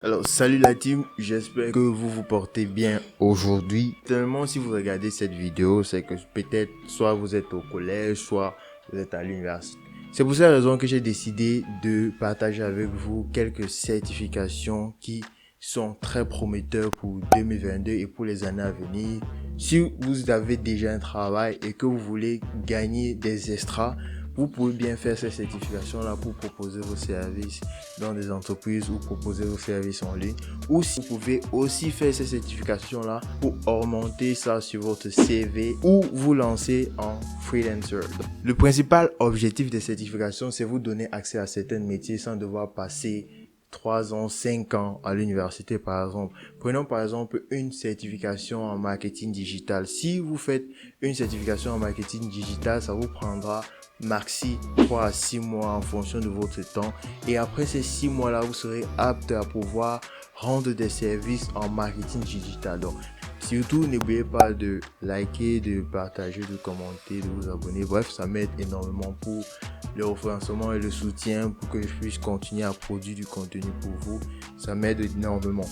Alors, salut la team, j'espère que vous vous portez bien aujourd'hui. Tellement si vous regardez cette vidéo, c'est que peut-être soit vous êtes au collège, soit vous êtes à l'université. C'est pour cette raison que j'ai décidé de partager avec vous quelques certifications qui sont très prometteurs pour 2022 et pour les années à venir. Si vous avez déjà un travail et que vous voulez gagner des extras, vous pouvez bien faire ces certifications-là pour proposer vos services dans des entreprises ou proposer vos services en ligne. Ou si vous pouvez aussi faire ces certifications-là pour augmenter ça sur votre CV ou vous lancer en freelancer. Le principal objectif des certifications, c'est vous donner accès à certains métiers sans devoir passer 3 ans, 5 ans à l'université par exemple. Prenons par exemple une certification en marketing digital. Si vous faites une certification en marketing digital, ça vous prendra maxi 3 à 6 mois en fonction de votre temps. Et après ces 6 mois-là, vous serez apte à pouvoir rendre des services en marketing digital. Donc, surtout, n'oubliez pas de liker, de partager, de commenter, de vous abonner. Bref, ça m'aide énormément pour le référencement et le soutien pour que je puisse continuer à produire du contenu pour vous. Ça m'aide énormément.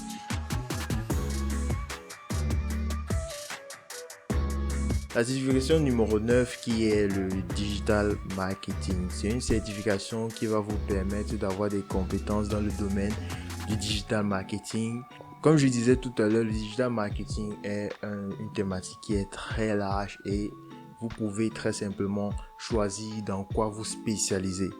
La certification numéro 9 qui est le Digital Marketing. C'est une certification qui va vous permettre d'avoir des compétences dans le domaine du Digital Marketing. Comme je disais tout à l'heure, le Digital Marketing est une thématique qui est très large et vous pouvez très simplement choisir dans quoi vous spécialiser.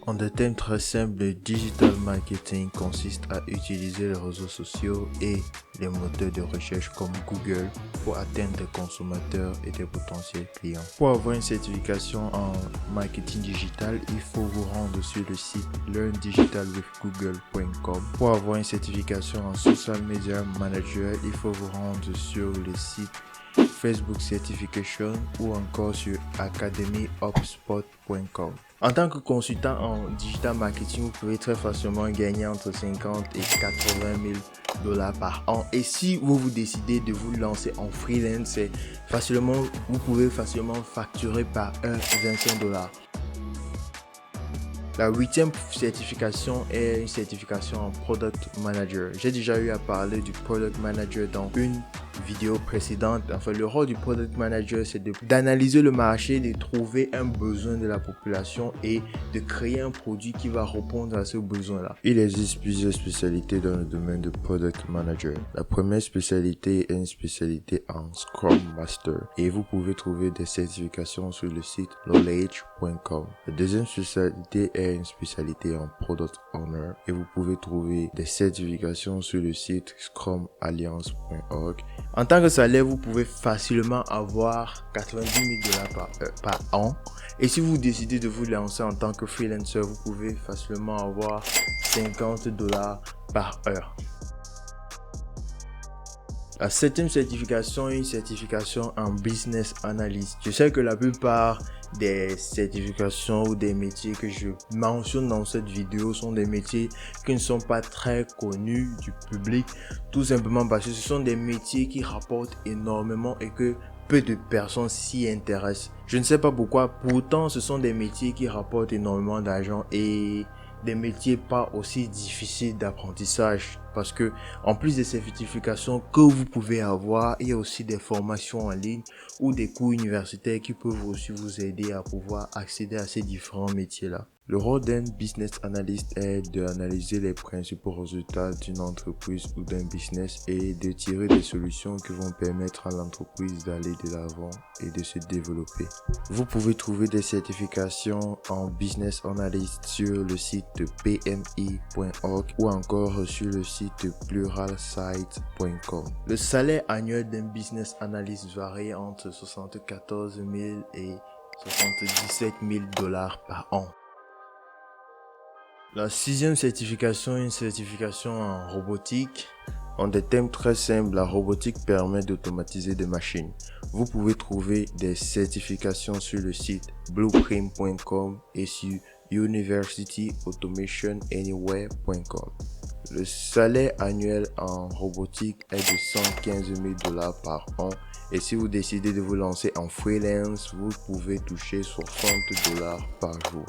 En des termes très simples, le digital marketing consiste à utiliser les réseaux sociaux et les moteurs de recherche comme Google pour atteindre des consommateurs et des potentiels clients. Pour avoir une certification en marketing digital, il faut vous rendre sur le site learndigitalwithgoogle.com. Pour avoir une certification en social media manager, il faut vous rendre sur le site Facebook Certification ou encore sur academyhubspot.com. En tant que consultant en digital marketing, vous pouvez très facilement gagner entre 50 et 80 000 dollars par an. Et si vous décidez de vous lancer en freelance, vous pouvez facilement facturer par heure 25 dollars. La 8e certification est une certification en Product Manager. J'ai déjà eu à parler du Product Manager dans une vidéo précédente. Enfin, le rôle du Product Manager, c'est d'analyser le marché, de trouver un besoin de la population et de créer un produit qui va répondre à ce besoin-là. Il existe plusieurs spécialités dans le domaine de Product Manager. La première spécialité est une spécialité en Scrum Master et vous pouvez trouver des certifications sur le site knowledge.com. La deuxième spécialité est une spécialité en Product Owner et vous pouvez trouver des certifications sur le site scrumalliance.org. En tant que salaire, vous pouvez facilement avoir 90 000 dollars par an. Et si vous décidez de vous lancer en tant que freelancer, vous pouvez facilement avoir 50 dollars par heure. La 7e certification est une certification en Business Analyst. Je sais que la plupart des certifications ou des métiers que je mentionne dans cette vidéo sont des métiers qui ne sont pas très connus du public, tout simplement parce que ce sont des métiers qui rapportent énormément et que peu de personnes s'y intéressent. Je ne sais pas pourquoi, pourtant ce sont des métiers qui rapportent énormément d'argent et des métiers pas aussi difficiles d'apprentissage, parce que en plus des certifications que vous pouvez avoir, il y a aussi des formations en ligne ou des cours universitaires qui peuvent aussi vous aider à pouvoir accéder à ces différents métiers-là. Le rôle d'un business analyst est d'analyser les principaux résultats d'une entreprise ou d'un business et de tirer des solutions qui vont permettre à l'entreprise d'aller de l'avant et de se développer. Vous pouvez trouver des certifications en business analyst sur le site de pmi.org ou encore sur le site pluralsight.com. Le salaire annuel d'un business analyst varie entre 74 000 et 77 000 dollars par an. La 6e certification est une certification en robotique. En des thèmes très simples, la robotique permet d'automatiser des machines. Vous pouvez trouver des certifications sur le site blueprint.com et sur universityautomationanywhere.com. Le salaire annuel en robotique est de 115 000 dollars par an. Et si vous décidez de vous lancer en freelance, vous pouvez toucher 60 dollars par jour.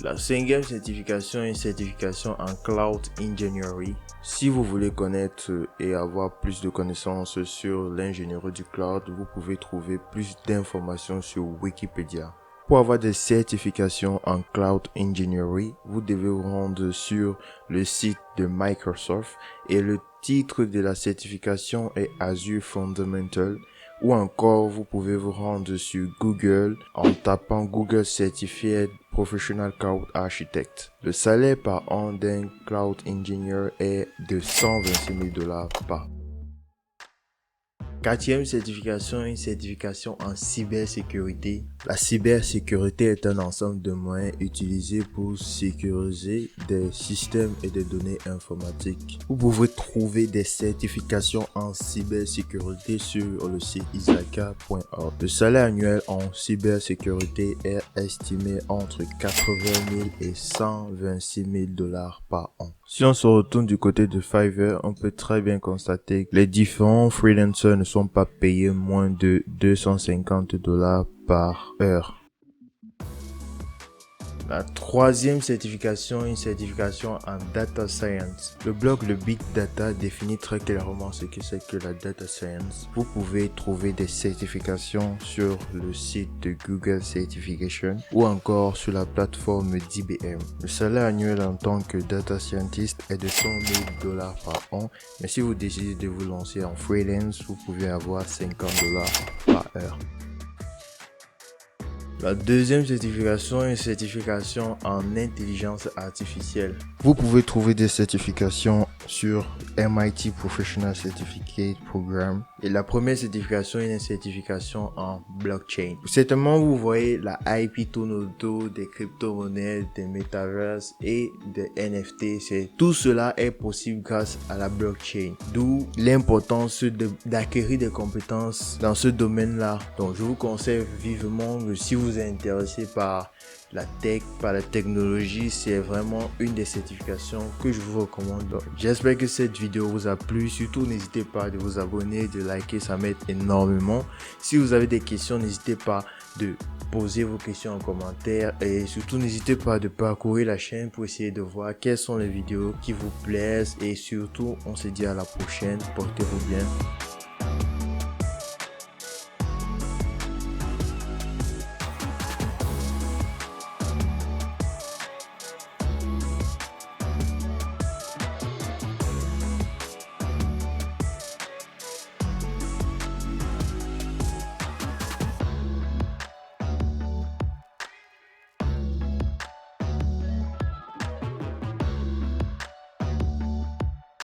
La cinquième certification est une certification en Cloud Engineering. Si vous voulez connaître et avoir plus de connaissances sur l'ingénierie du cloud, vous pouvez trouver plus d'informations sur Wikipédia. Pour avoir des certifications en Cloud Engineering, vous devez vous rendre sur le site de Microsoft et le titre de la certification est Azure Fundamental, ou encore vous pouvez vous rendre sur Google en tapant Google Certified Professional Cloud Architect. Le salaire par an d'un Cloud Engineer est de 126 000 $ par an. Quatrième certification, une certification en cybersécurité. La cybersécurité est un ensemble de moyens utilisés pour sécuriser des systèmes et des données informatiques. Vous pouvez trouver des certifications en cybersécurité sur le site isaka.org. Le salaire annuel en cybersécurité est estimé entre 80 000 et 126 000 $ par an. Si on se retourne du côté de Fiverr, on peut très bien constater que les différents freelancers ne sont pas payés moins de 250 $ par heure. La troisième certification est une certification en Data Science. Le blog Le Big Data définit très clairement ce que c'est que la Data Science. Vous pouvez trouver des certifications sur le site de Google Certification ou encore sur la plateforme d'IBM. Le salaire annuel en tant que Data Scientist est de 100 000 $ par an, mais si vous décidez de vous lancer en freelance, vous pouvez avoir 50 $ par heure. La deuxième certification est une certification en intelligence artificielle. Vous pouvez trouver des certifications sur MIT Professional Certificate Program. Et la première certification est une certification en blockchain. Certainement, vous voyez la hype tourne autour des crypto-monnaies, des metaverses et des NFT. Tout cela est possible grâce à la blockchain. D'où l'importance d'acquérir des compétences dans ce domaine-là. Donc, je vous conseille vivement que si vous êtes intéressé par la tech, par la technologie, c'est vraiment une des certifications que je vous recommande. J'espère que cette vidéo vous a plu. Surtout, n'hésitez pas de vous abonner, de liker, ça m'aide énormément. Si vous avez des questions, n'hésitez pas de poser vos questions en commentaire et surtout n'hésitez pas de parcourir la chaîne pour essayer de voir quelles sont les vidéos qui vous plaisent et surtout, on se dit à la prochaine. Portez-vous bien.